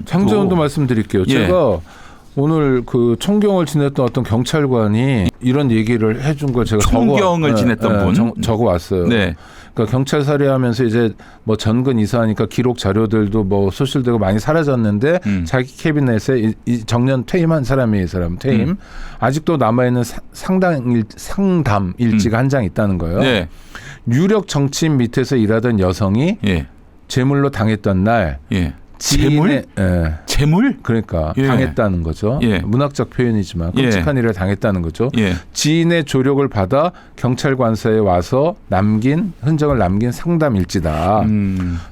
장제원도 말씀드릴게요. 예. 제가 오늘 그 총경을 지냈던 어떤 경찰관이 이런 얘기를 해준 걸 제가 총경을 지냈던 분 적어 왔어요. 네. 그러니까 경찰 사례하면서 이제 뭐 전근 이사하니까 기록 자료들도 뭐 소실되고 많이 사라졌는데 자기 캐비넷에 이 정년 퇴임한 사람이 이 사람 퇴임 아직도 남아 있는 상담 일지가 한 장 있다는 거예요. 네. 유력 정치인 밑에서 일하던 여성이 예. 재물로 당했던 날. 예. 재물? 예. 재물? 그러니까 예. 당했다는 거죠. 예. 문학적 표현이지만 끔찍한 일을 당했다는 거죠. 예. 지인의 조력을 받아 경찰관서에 와서 흔적을 남긴 상담일지다.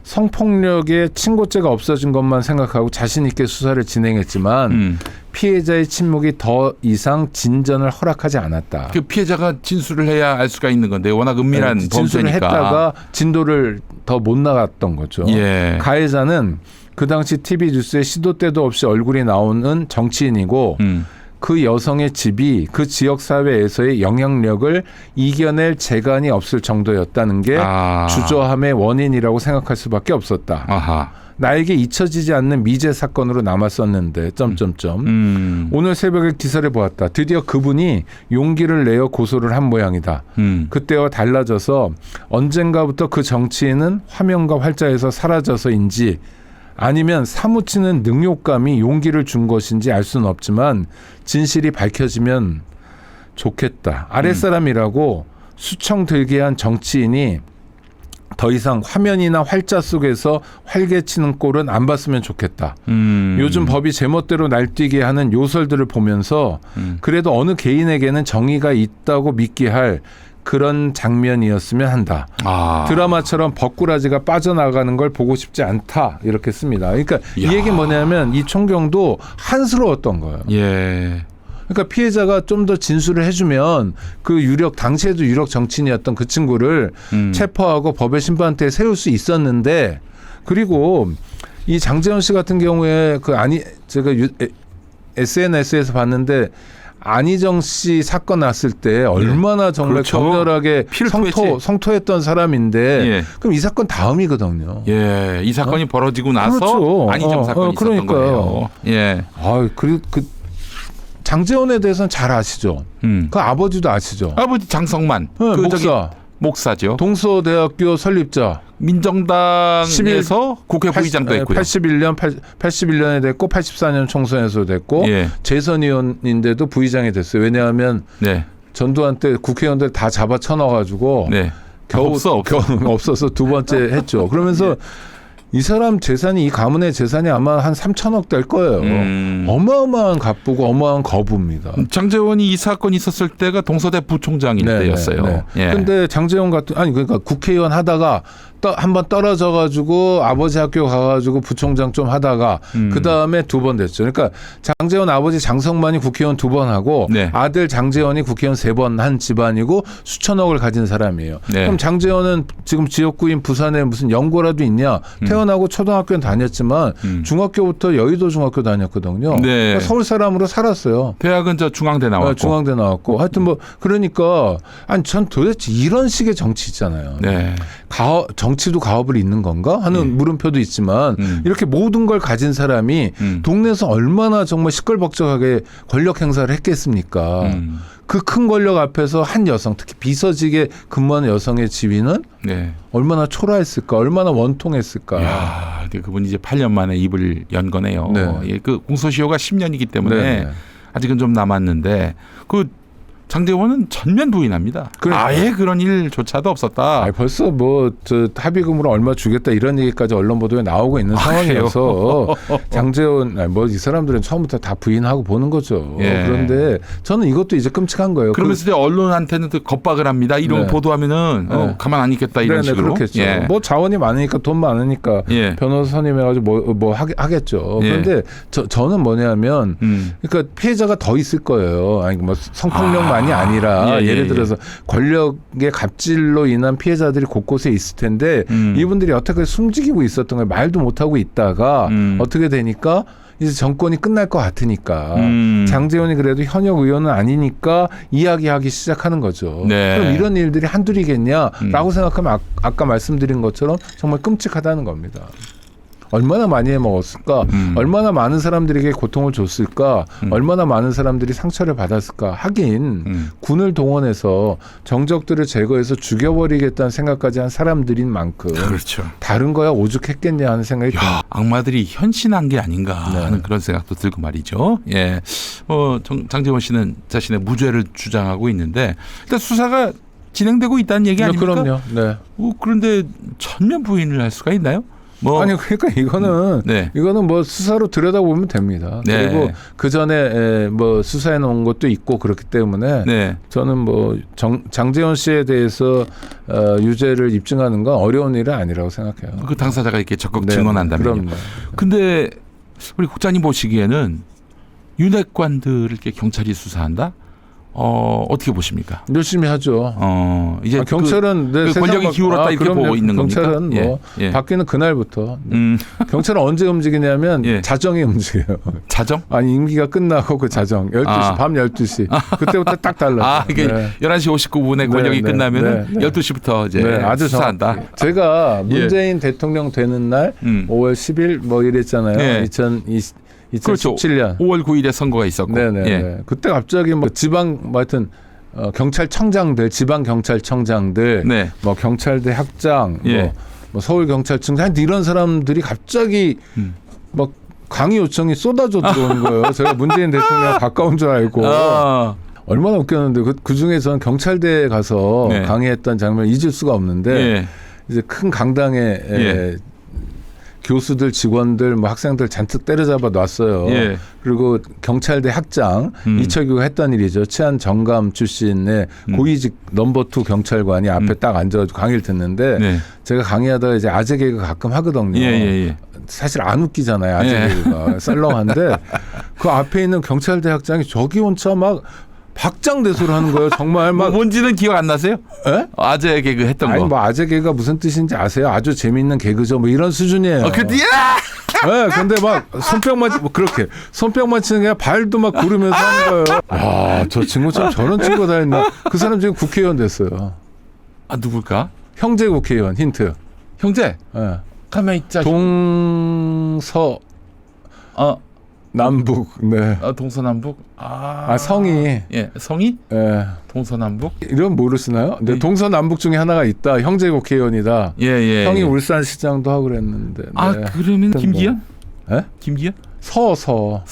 성폭력의 친고죄가 없어진 것만 생각하고 자신 있게 수사를 진행했지만 피해자의 침묵이 더 이상 진전을 허락하지 않았다. 그 피해자가 진술을 해야 알 수가 있는 건데 워낙 은밀한 범죄니까. 진술을 했다가 진도를 더 못 나갔던 거죠. 예. 가해자는 그 당시 TV 뉴스에 시도 때도 없이 얼굴이 나오는 정치인이고 그 여성의 집이 그 지역 사회에서의 영향력을 이겨낼 재간이 없을 정도였다는 게 주저함의 원인이라고 생각할 수밖에 없었다. 아하. 나에게 잊혀지지 않는 미제 사건으로 남았었는데 오늘 새벽에 기사를 보았다. 드디어 그분이 용기를 내어 고소를 한 모양이다. 그때와 달라져서 언젠가부터 그 정치인은 화면과 활자에서 사라져서인지 아니면 사무치는 능욕감이 용기를 준 것인지 알 수는 없지만 진실이 밝혀지면 좋겠다. 아랫사람이라고 수청 들게 한 정치인이 더 이상 화면이나 활자 속에서 활개치는 꼴은 안 봤으면 좋겠다. 요즘 법이 제멋대로 날뛰게 하는 요설들을 보면서 그래도 어느 개인에게는 정의가 있다고 믿게 할 그런 장면이었으면 한다. 드라마처럼 벗꾸라지가 빠져나가는 걸 보고 싶지 않다. 이렇게 씁니다. 그러니까 이 얘기 뭐냐면 이 총경도 한스러웠던 거예요. 예. 그러니까 피해자가 좀 더 진술을 해주면 그 당시에도 유력 정치인이었던 그 친구를 체포하고 법의 심판대에 세울 수 있었는데 그리고 이 장제원 씨 같은 경우에 제가 SNS에서 봤는데 안희정 씨 사건 났을 때 얼마나 정말 그렇죠. 격렬하게 성토했던 사람인데 예. 그럼 이 사건 다음이거든요. 예, 이 사건이 벌어지고 나서 그렇죠. 안희정 사건이 있었던 거예요. 예. 장제원에 대해서는 잘 아시죠? 그 아버지도 아시죠? 아버지 장성만. 목사죠. 동서대학교 설립자. 민정당에서 국회 부의장도 했고요. 81년에 됐고 84년 총선에서 됐고 예. 재선 의원인데도 부의장이 됐어요. 왜냐하면 전두환 때 국회의원들 다 잡아 쳐넣어가지고 겨우 없어서 두 번째 했죠. 그러면서 이 사람 재산이 이 가문의 재산이 아마 한 3천억 될 거예요. 어마어마한 갑부고 어마어마한 거부입니다. 장제원이 이 사건이 있었을 때가 동서대 부총장일 때였어요. 그런데 장제원 그러니까 국회의원 하다가 한번 떨어져가지고 아버지 학교 가가지고 부총장 좀 하다가 그 다음에 두 번 됐죠. 그러니까 장제원 아버지 장성만이 국회의원 2번 하고 아들 장제원이 국회의원 3번 한 집안이고 수천억을 가진 사람이에요. 그럼 장제원은 지금 지역구인 부산에 무슨 연고라도 있냐? 태어나고 초등학교는 다녔지만 중학교부터 여의도 중학교 다녔거든요. 그러니까 서울 사람으로 살았어요. 대학은 중앙대 나왔고. 중앙대 나왔고. 하여튼 그러니까 전 도대체 이런 식의 정치 있잖아요. 정치도 가업을 잇는 건가 하는 물음표도 있지만 이렇게 모든 걸 가진 사람이 동네에서 얼마나 정말 시끌벅적하게 권력 행사를 했겠습니까? 그 큰 권력 앞에서 한 여성, 특히 비서직에 근무하는 여성의 지위는 얼마나 초라했을까, 얼마나 원통했을까. 이야, 그분이 이제 8년 만에 입을 연 거네요. 그 공소시효가 10년이기 때문에 아직은 좀 남았는데 장제원은 전면 부인합니다. 아예 그런 일조차도 없었다. 벌써 합의금으로 얼마 주겠다 이런 얘기까지 언론 보도에 나오고 있는 상황이어서 장제원 이 사람들은 처음부터 다 부인하고 보는 거죠. 그런데 저는 이것도 이제 끔찍한 거예요. 그러면서 이제 언론한테는 겁박을 합니다. 이런 보도하면은 가만 안 있겠다 이런 식으로. 그렇겠죠. 자원이 많으니까 돈 많으니까 변호사 선임해가지고 하겠죠. 그런데 저는 뭐냐면 그러니까 피해자가 더 있을 거예요. 성폭력만 이 아니라 예를 들어서 권력의 갑질로 인한 피해자들이 곳곳에 있을 텐데 이분들이 어떻게 숨지기고 있었던 거예요. 말도 못하고 있다가 어떻게 되니까 이제 정권이 끝날 것 같으니까 장제원이 그래도 현역 의원은 아니니까 이야기하기 시작하는 거죠. 그럼 이런 일들이 한둘이겠냐라고 생각하면 아까 말씀드린 것처럼 정말 끔찍하다는 겁니다. 얼마나 많이 해먹었을까? 얼마나 많은 사람들에게 고통을 줬을까? 얼마나 많은 사람들이 상처를 받았을까? 하긴 군을 동원해서 정적들을 제거해서 죽여버리겠다는 생각까지 한 사람들인 만큼 그렇죠. 다른 거야 오죽했겠냐 하는 생각이 듭니다. 악마들이 현신한 게 아닌가 하는 그런 생각도 들고 말이죠. 예, 장제원 씨는 자신의 무죄를 주장하고 있는데 일단 수사가 진행되고 있다는 얘기 아닙니까? 그럼요. 네. 그런데 전면 부인을 할 수가 있나요? 아니 그러니까 이거는 뭐 수사로 들여다보면 됩니다. 네. 그리고 그 전에 뭐 수사해 놓은 것도 있고 그렇기 때문에 네. 저는 뭐 장제원 씨에 대해서 유죄를 입증하는 건 어려운 일은 아니라고 생각해요. 그 당사자가 이렇게 적극 증언한다면요. 그럼요. 근데 우리 국장님 보시기에는 윤핵관들을 이렇게 경찰이 수사한다? 어떻게 보십니까? 열심히 하죠. 이제 경찰은 그 권력이 기울었다 이렇게 보고 있는 겁니까? 경찰은 뭐 바뀌는 그날부터. 경찰은 언제 움직이냐면 자정에 움직여요. 자정? 아니 임기가 끝나고 그 자정 12시 밤 12시 그때부터 딱 달라요. 이게 11시 59분에 권력이 끝나면 12시부터 이제 아주 수사한다. 제가 문재인 대통령 되는 날 5월 10일 뭐 이랬잖아요. 2017년 그렇죠. 5월 9일에 선거가 있었고. 네네. 그때 갑자기 뭐 지방 뭐 하여튼 경찰청장들, 지방 경찰청장들, 뭐 경찰대 학장, 뭐 서울 경찰청장 이런 사람들이 갑자기 막 강의 요청이 쏟아져 들어오는 거예요. 제가 문재인 대통령 가까운 줄 알고. 얼마나 웃겼는데 그 중에 저는 경찰대에 가서 강의했던 장면을 잊을 수가 없는데 이제 큰 강당에 교수들, 직원들, 뭐 학생들 잔뜩 때려잡아 놨어요. 그리고 경찰대 학장 이철규가 했던 일이죠. 치안 정감 출신의 고위직 넘버 2 경찰관이 앞에 딱 앉아가지고 강의를 듣는데 제가 강의하다가 이제 아재 개그 가끔 하거든요. 사실 안 웃기잖아요. 아재 개그가 썰렁한데 그 앞에 있는 경찰대 학장이 저기 혼자 막 박장대소를 하는 거예요. 정말 막 뭔지는 기억 안 나세요? 에? 아재 개그 했던 아니, 거. 뭐 아재 개그가 무슨 뜻인지 아세요? 아주 재미있는 개그죠. 뭐 이런 수준이에요. 네, 근데 막 손뼉만 뭐 그렇게 손뼉만 치는 게 아니라 발도 막 구르면서 하는 거예요. 아, 저 친구 참 저런 친구가 다 있나? 그 사람 지금 국회의원 됐어요. 누굴까? 형제 국회의원 힌트. 형제. 네. 가만 있자. 동서. 남북, 동서남북. 성이. 성이? 동서남북. 이런 모르시나요? 근데 동서남북 중에 하나가 있다. 형제 국회의원이다. 형이 울산시장도 하고 그랬는데. 그러면 김기현? 김기현? 서천호?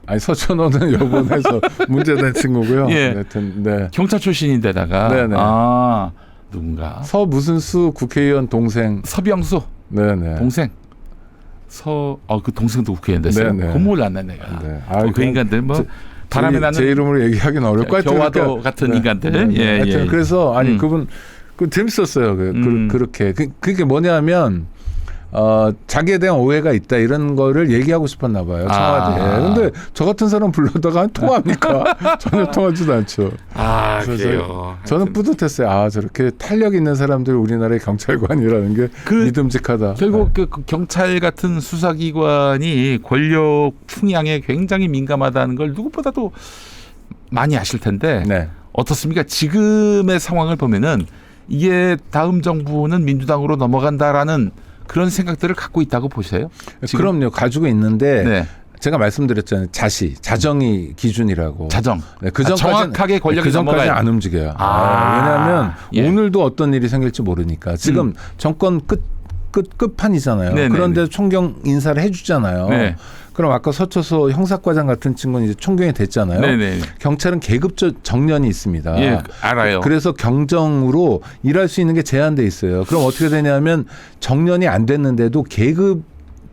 아니 서천호는 요번에서 문제된 친구고요. 하여튼, 경찰 출신인데다가. 누군가? 무슨 수 국회의원 동생. 서병수. 동생. 그 동생도 국회의원 됐어요. 그건 몰랐네 내가. 그 인간들 뭐 바람에 나는 제 이름으로 얘기하기는 어려울 것 같아요. 교화도 같은 인간들. 그래서 그분 재밌었어요. 그렇게 그게 뭐냐면 자기에 대한 오해가 있다 이런 거를 얘기하고 싶었나 봐요. 청와대에. 근데 저 같은 사람 불러다가 통합니까? 전혀 통하지도 않죠. 그래요. 저는 뿌듯했어요. 저렇게 탄력 있는 사람들 우리나라의 경찰관이라는 게 믿음직하다. 결국 그 경찰 같은 수사기관이 권력 풍향에 굉장히 민감하다는 걸 누구보다도 많이 아실 텐데 어떻습니까? 지금의 상황을 보면은 이게 다음 정부는 민주당으로 넘어간다라는 그런 생각들을 갖고 있다고 보세요? 지금? 그럼요. 가지고 있는데 제가 말씀드렸잖아요. 자정이 기준이라고. 자정. 그 전까지는 정확하게 권력이 넘어가야 안 움직여요. 왜냐하면 오늘도 어떤 일이 생길지 모르니까. 지금 정권 끝판이잖아요. 그런데 총경 인사를 해주잖아요. 그럼 아까 서초소 형사과장 같은 친구는 이제 총경이 됐잖아요. 경찰은 계급적 정년이 있습니다. 알아요. 그래서 경정으로 일할 수 있는 게 제한돼 있어요. 그럼 어떻게 되냐면 정년이 안 됐는데도 계급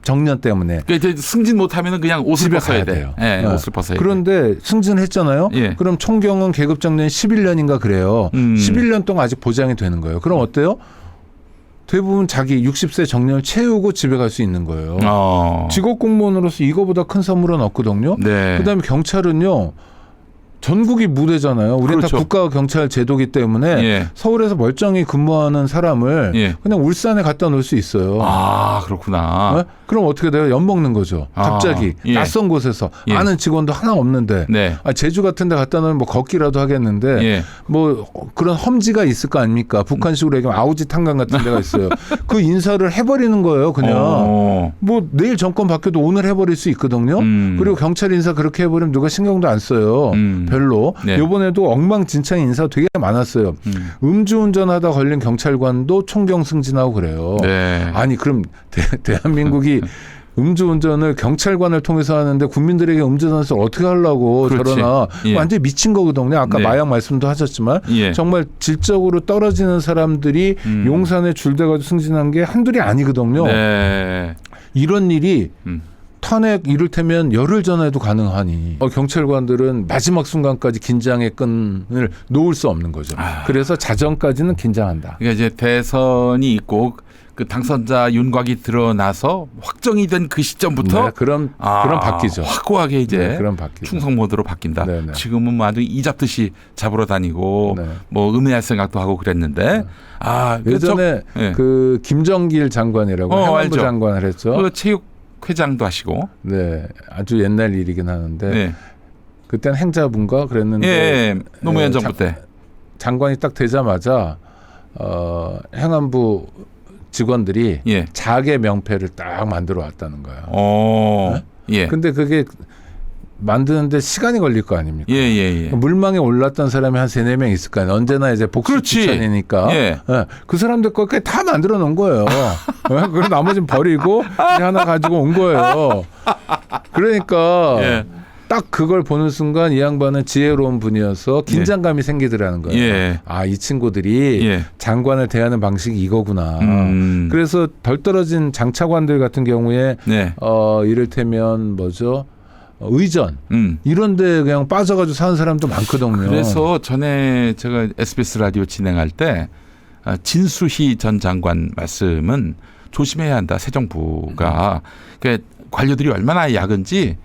정년 때문에 그러니까 승진 못하면 그냥 옷을 벗어야 돼요. 옷을 벗어야 그런데 승진했잖아요. 그럼 총경은 계급 정년 11년인가 그래요. 11년 동안 아직 보장이 되는 거예요. 그럼 어때요? 대부분 자기 60세 정년을 채우고 집에 갈 수 있는 거예요. 직업 공무원으로서 이거보다 큰 선물은 없거든요. 그다음에 경찰은요. 전국이 무대잖아요. 우리는 그렇죠. 다 국가 경찰 제도기 때문에 예. 서울에서 멀쩡히 근무하는 사람을 예. 그냥 울산에 갖다 놓을 수 있어요. 아, 그렇구나. 네? 그럼 어떻게 돼요? 엿먹는 거죠. 갑자기 예. 낯선 곳에서 예. 아는 직원도 하나 없는데 네. 제주 같은 데 갖다 놓으면 뭐 걷기라도 하겠는데 예. 뭐 그런 험지가 있을 거 아닙니까? 북한식으로 얘기하면 아우지 탄강 같은 데가 있어요. 그 인사를 해버리는 거예요. 그냥. 뭐 내일 정권 바뀌어도 오늘 해버릴 수 있거든요. 그리고 경찰 인사 그렇게 해버리면 누가 신경도 안 써요. 별로. 네. 이번에도 엉망진창 인사 되게 많았어요. 음주운전하다 걸린 경찰관도 총경 승진하고 그래요. 네. 아니 그럼 대한민국이 음주운전을 경찰관을 통해서 하는데 국민들에게 음주운전을 어떻게 하려고 그렇지. 저러나 예. 완전히 미친 거거든요. 아까 네. 마약 말씀도 하셨지만 예. 정말 질적으로 떨어지는 사람들이 용산에 줄대가지고 승진한 게 한둘이 아니거든요. 네. 이런 일이 탄핵 이를테면 열흘 전에도 가능하니 경찰관들은 마지막 순간까지 긴장의 끈을 놓을 수 없는 거죠. 그래서 자정까지는 긴장한다. 그러니까 이제 대선이 있고 그 당선자 윤곽이 드러나서 확정이 된 그 시점부터 네, 그럼 바뀌죠. 확고하게 이제 네, 그럼 바뀌죠. 충성 모드로 바뀐다. 네네. 지금은 뭐 아주 이 잡듯이 잡으러 다니고 네. 뭐 음해할 생각도 하고 그랬는데 예전에 네. 그 김정길 장관이라고 행안부 알죠. 장관을 했죠. 그 체육회장도 하시고. 네, 아주 옛날 일이긴 하는데 네. 그때는 행자부인가 그랬는데 예, 노무현 정부 때 장관이 딱 되자마자 행안부 직원들이 예. 자개 명패를 딱 만들어 왔다는 거예요. 네? 예. 근데 그게 만드는데 시간이 걸릴 거 아닙니까? 예. 물망에 올랐던 사람이 한 3-4명 있을 거 아니에요. 언제나 이제 복수 추천이니까. 예. 그 사람들 거까지 다 만들어 놓은 거예요. 그리고 나머지는 버리고 하나 가지고 온 거예요. 그러니까 예. 딱 그걸 보는 순간 이 양반은 지혜로운 분이어서 긴장감이 생기더라는 거예요. 예. 이 친구들이 예. 장관을 대하는 방식이 이거구나. 그래서 덜 떨어진 장차관들 같은 경우에 네. 이를테면 뭐죠? 의전 이런 데 그냥 빠져가지고 사는 사람도 많거든요. 그래서 전에 제가 SBS 라디오 진행할 때 진수희 전 장관 말씀은 조심해야 한다. 새 정부가. 그러니까 관료들이 얼마나 약은지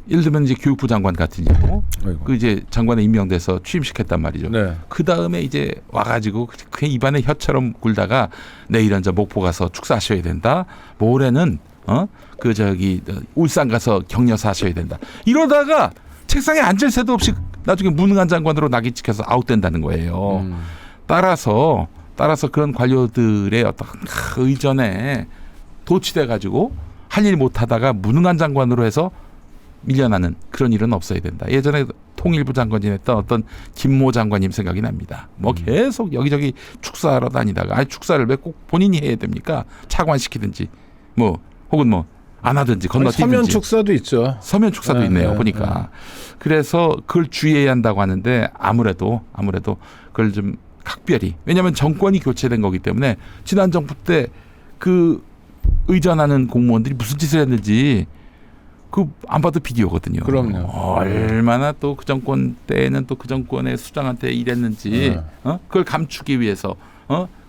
예를 들면 이제 교육부 장관 같은 경우 그 이제 장관에 임명돼서 취임시켰단 말이죠. 네. 그 다음에 이제 와가지고 그냥 입안에 혀처럼 굴다가 내일은 저 목포 가서 축사하셔야 된다. 모레는 울산 가서 격려사 하셔야 된다. 이러다가 책상에 앉을 새도 없이 나중에 무능한 장관으로 낙인 찍혀서 아웃된다는 거예요. 따라서 그런 관료들의 어떤 의전에 도취돼 가지고 할 일 못하다가 무능한 장관으로 해서 밀려나는 그런 일은 없어야 된다. 예전에 통일부 장관이 했던 어떤 김모 장관님 생각이 납니다. 뭐 계속 여기저기 축사하러 다니다가 축사를 왜 꼭 본인이 해야 됩니까? 차관시키든지 뭐 혹은 뭐 안 하든지 건너뛰든지. 서면 축사도 있죠. 서면 축사도 있네요. 보니까. 그래서 그걸 주의해야 한다고 하는데 아무래도 그걸 좀 각별히. 왜냐하면 정권이 교체된 거기 때문에 지난 정부 때 그 의전하는 공무원들이 무슨 짓을 했는지 그 안 봐도 비디오거든요. 그럼요. 얼마나 또 그 정권 때는 또 그 정권의 수장한테 일했는지 그걸 감추기 위해서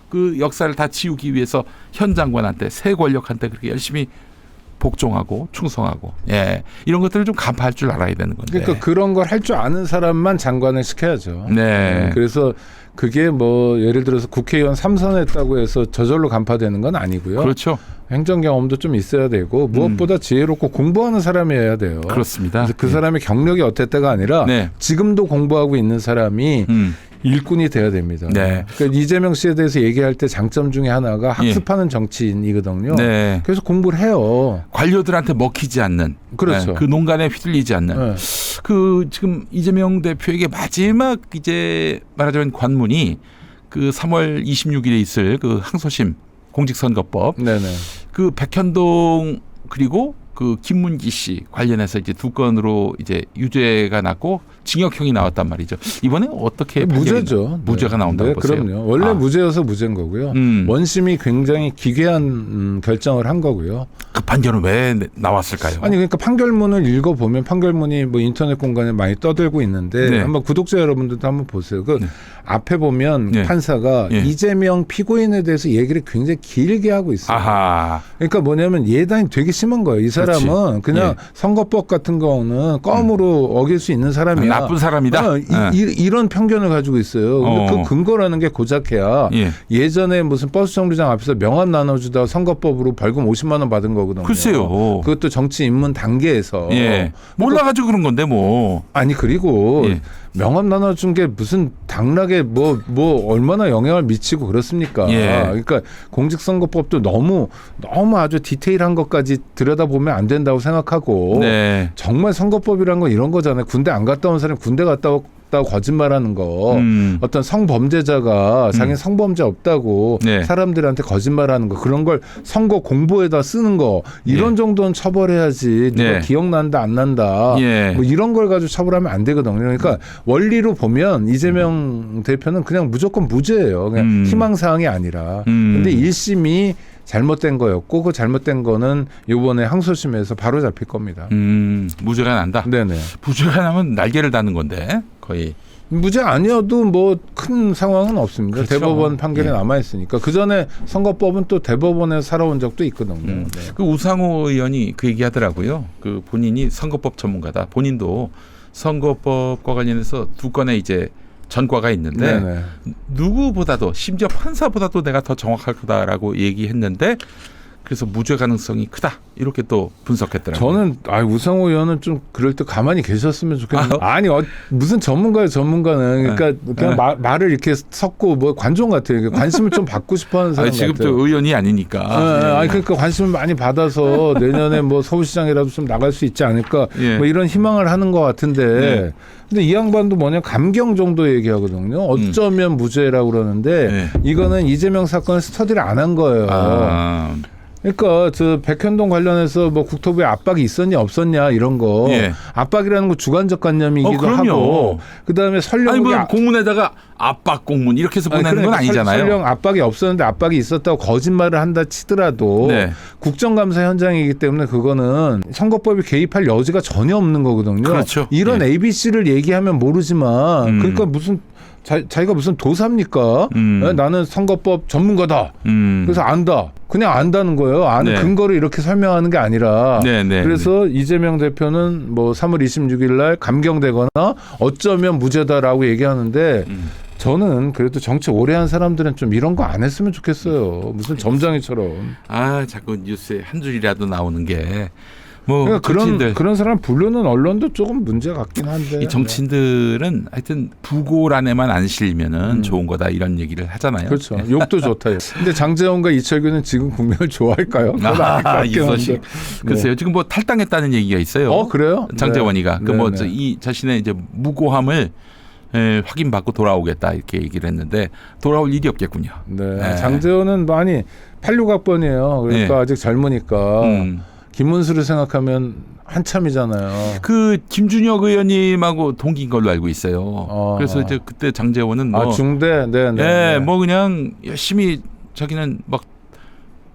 그 역사를 다 지우기 위해서 현 장관한테 새 권력한테 그렇게 열심히 복종하고 충성하고 이런 것들을 좀 간파할 줄 알아야 되는 건데. 그러니까 그런 걸 할 줄 아는 사람만 장관을 시켜야죠. 네. 그래서 그게 뭐 예를 들어서 국회의원 3선했다고 해서 저절로 간파되는 건 아니고요. 그렇죠. 행정 경험도 좀 있어야 되고 무엇보다 지혜롭고 공부하는 사람이어야 돼요. 그렇습니다. 그래서 그 사람의 경력이 어땠다가 아니라 지금도 공부하고 있는 사람이 일꾼이 돼야 됩니다. 네. 그러니까 이재명 씨에 대해서 얘기할 때 장점 중에 하나가 학습하는 정치인이거든요. 네. 그래서 공부를 해요. 관료들한테 먹히지 않는. 그렇죠. 그 농간에 휘둘리지 않는. 그 지금 이재명 대표에게 마지막 이제 말하자면 관문이 그 3월 26일에 있을 그 항소심 공직선거법. 네네. 그 백현동 그리고 그 김문기 씨 관련해서 이제 두 건으로 이제 유죄가 났고 징역형이 나왔단 말이죠. 이번에 어떻게 무죄죠. 무죄가 나온다고 보세요? 그럼요. 원래 무죄여서 무죄인 거고요. 원심이 굉장히 기괴한 결정을 한 거고요. 그 판결은 왜 나왔을까요? 아니 그러니까 판결문을 읽어보면 판결문이 뭐 인터넷 공간에 많이 떠들고 있는데 한번 구독자 여러분들도 한번 보세요. 그 앞에 보면 판사가 이재명 피고인에 대해서 얘기를 굉장히 길게 하고 있어요. 아하. 그러니까 뭐냐면 예단이 되게 심한 거예요. 이 사람은 그냥 선거법 같은 거는 껌으로 어길 수 있는 사람이야. 나쁜 사람이다. 이런 편견을 가지고 있어요. 근데 그 근거라는 게 고작해야 예전에 무슨 버스 정류장 앞에서 명함 나눠주다가 선거법으로 벌금 50만 원 받은 거거든요. 글쎄요. 그것도 정치 입문 단계에서. 몰라가지고 그런 건데 뭐. 아니 그리고 명함 나눠준 게 무슨 당락에 뭐 얼마나 영향을 미치고 그렇습니까? 그러니까 공직선거법도 너무 아주 디테일한 것까지 들여다보면 안 된다고 생각하고 정말 선거법이란 건 이런 거잖아요. 군대 안 갔다 온 사람이 군대 갔다 왔다고 거짓말하는 거, 어떤 성범죄자가 자기 성범죄 없다고 사람들한테 거짓말하는 거, 그런 걸 선거 공보에다 쓰는 거, 이런 정도는 처벌해야지. 누가 기억난다 안 난다 뭐 이런 걸 가지고 처벌하면 안 되거든요. 그러니까 원리로 보면 이재명 대표는 그냥 무조건 무죄예요. 그냥 희망사항이 아니라. 근데 1심이 잘못된 거였고 그 잘못된 거는 이번에 항소심에서 바로 잡힐 겁니다. 무죄가 난다. 네네. 무죄가 나면 날개를 다는 건데 거의. 무죄 아니어도 뭐 큰 상황은 없습니다. 그렇죠. 대법원 판결이 남아 있으니까. 그 전에 선거법은 또 대법원에서 살아온 적도 있거든요. 그 우상호 의원이 그 얘기하더라고요. 그 본인이 선거법 전문가다. 본인도 선거법과 관련해서 2건의 이제 전과가 있는데 누구보다도 심지어 판사보다도 내가 더 정확할 거다라고 얘기했는데 그래서 무죄 가능성이 크다 이렇게 또 분석했더라고요. 저는 우상호 의원은 좀 그럴 때 가만히 계셨으면 좋겠는데 아니 무슨 전문가예요 전문가는. 그러니까 그냥 말을 이렇게 섞고 뭐 관종 같아요. 관심을 좀 받고 싶어하는 사람 지금 같아요. 또 의원이 아니니까. 그러니까 관심을 많이 받아서 내년에 뭐 서울시장이라도 좀 나갈 수 있지 않을까 뭐 이런 희망을 하는 것 같은데 근데 이 양반도 뭐냐 감경 정도 얘기하거든요. 어쩌면 무죄라고 그러는데 이거는 이재명 사건을 스터디를 안 한 거예요. 그러니까 저 백현동 관련해서 뭐 국토부에 압박이 있었냐 없었냐 이런 거 압박이라는 거 주관적 관념이기도 하고 그다음에 설령 아니 뭐 공문에다가 압박 공문 이렇게 해서 보내는 건 아니잖아요. 설령 압박이 없었는데 압박이 있었다고 거짓말을 한다 치더라도 국정감사 현장이기 때문에 그거는 선거법이 개입할 여지가 전혀 없는 거거든요. 그렇죠. 이런 ABC를 얘기하면 모르지만 그러니까 무슨 자기가 무슨 도사입니까? 나는 선거법 전문가다. 그래서 안다. 그냥 안다는 거예요. 아는 근거를 이렇게 설명하는 게 아니라. 그래서 이재명 대표는 뭐 3월 26일 날 감경되거나 어쩌면 무죄다라고 얘기하는데 저는 그래도 정치 오래 한 사람들은 좀 이런 거 안 했으면 좋겠어요. 무슨 점장이처럼. 자꾸 뉴스에 한 줄이라도 나오는 게. 뭐 그러니까 그런 사람 부르는 언론도 조금 문제 같긴 한데. 이 정치인들은 하여튼 부고란에만 안 실리면은 좋은 거다 이런 얘기를 하잖아요. 그렇죠. 욕도 좋다. 근데 장제원과 이철규는 지금 국민을 좋아할까요? 이 소식. 글쎄요. 지금 뭐 탈당했다는 얘기가 있어요. 그래요? 장제원이가 그 뭐 이 자신의 이제 무고함을 확인받고 돌아오겠다 이렇게 얘기를 했는데 돌아올 일이 없겠군요. 장제원은 많이 86학번이에요. 그러니까 아직 젊으니까. 김문수를 생각하면 한참이잖아요. 그 김준혁 의원님하고 동기인 걸로 알고 있어요. 그래서 이제 그때 장제원은 뭐 중대, 뭐 그냥 열심히 자기는 막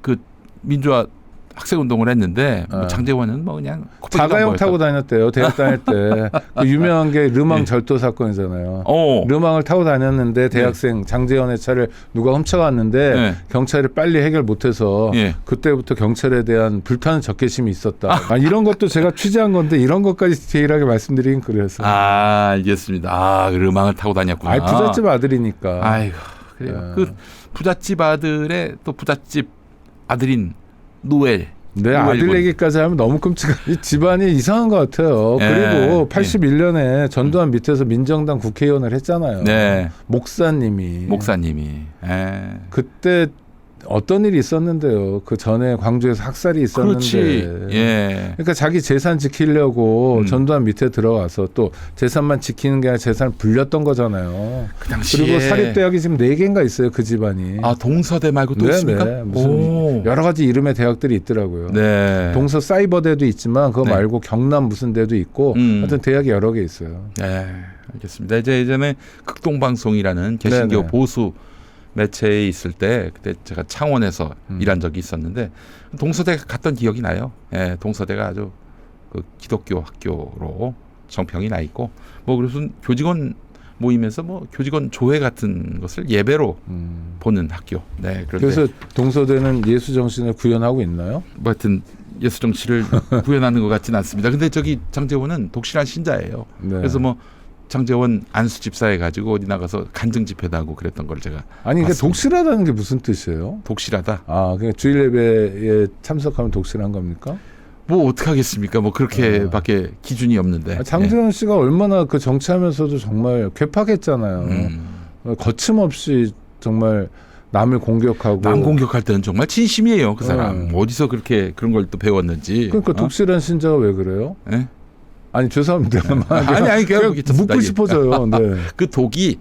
그 민주화 학생 운동을 했는데 뭐 장제원은 뭐 그냥 자가용 타고 다녔대요. 대학 다닐 때. 그 유명한 게 르망 절도 사건이잖아요. 르망을 타고 다녔는데 대학생 장제원의 차를 누가 훔쳐갔는데 경찰이 빨리 해결 못해서 그때부터 경찰에 대한 불타는 적개심이 있었다. 이런 것도 제가 취재한 건데 이런 것까지 디테일하게 말씀드리긴 그래서. 알겠습니다. 르망을 타고 다녔구나. 부잣집 아들이니까. 아이고 그래요. 그 부잣집 아들의 또 부잣집 아들인 노엘. 아들 얘기까지 하면 너무 끔찍하지. 집안이 이상한 것 같아요. 그리고 81년에 전두환 밑에서 민정당 국회의원을 했잖아요. 목사님이. 그때 어떤 일이 있었는데요. 그 전에 광주에서 학살이 있었는데. 그러니까 자기 재산 지키려고 전두환 밑에 들어가서 또 재산만 지키는 게 아니라 재산을 불렸던 거잖아요. 그 당시에. 그리고 사립대학이 지금 4개인가 있어요. 그 집안이. 동서대 말고 또 있습니까? 무슨 여러 가지 이름의 대학들이 있더라고요. 동서 사이버대도 있지만 그거 말고 경남 무슨 대도 있고 하여튼 대학이 여러 개 있어요. 알겠습니다. 이제 예전에 극동방송이라는 개신교 보수 매체에 있을 때 그때 제가 창원에서 일한 적이 있었는데 동서대 갔던 기억이 나요. 동서대가 아주 그 기독교 학교로 정평이 나 있고 뭐 그래서 교직원 모임에서 뭐 교직원 조회 같은 것을 예배로 보는 학교. 그래서 동서대는 예수 정신을 구현하고 있나요? 뭐 하여튼 예수 정신을 구현하는 것 같지는 않습니다. 근데 저기 장제원은 독실한 신자예요. 그래서 뭐 장제원 안수 집사해 가지고 어디 나가서 간증 집회도 하고 그랬던 걸 제가 아니 그러니까 독실하다는 게 무슨 뜻이에요? 독실하다. 아, 그러니까 주일 예배에 참석하면 독실한 겁니까? 뭐 어떻게 하겠습니까? 뭐 그렇게밖에 기준이 없는데. 장제원 씨가 얼마나 그 정치하면서도 정말 괴팍했잖아요. 거침없이 정말 남을 공격하고 남 공격할 때는 정말 진심이에요. 그 사람 어디서 그렇게 그런 걸 또 배웠는지. 그러니까 독실한 신자가 왜 그래요? 네? 아니 죄송합니다. 아니 그냥 묻고 싶어져요. 네. 그 독이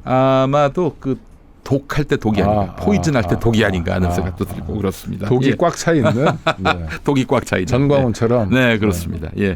아마도 그 독할 때 독이 아닌가, 포이즌 할 때 독이 아닌가 하는 생각도 들고 그렇습니다. 독이 꽉 차 있는. 독이 꽉 차 있는. 전광훈처럼. 네, 그렇습니다. 예.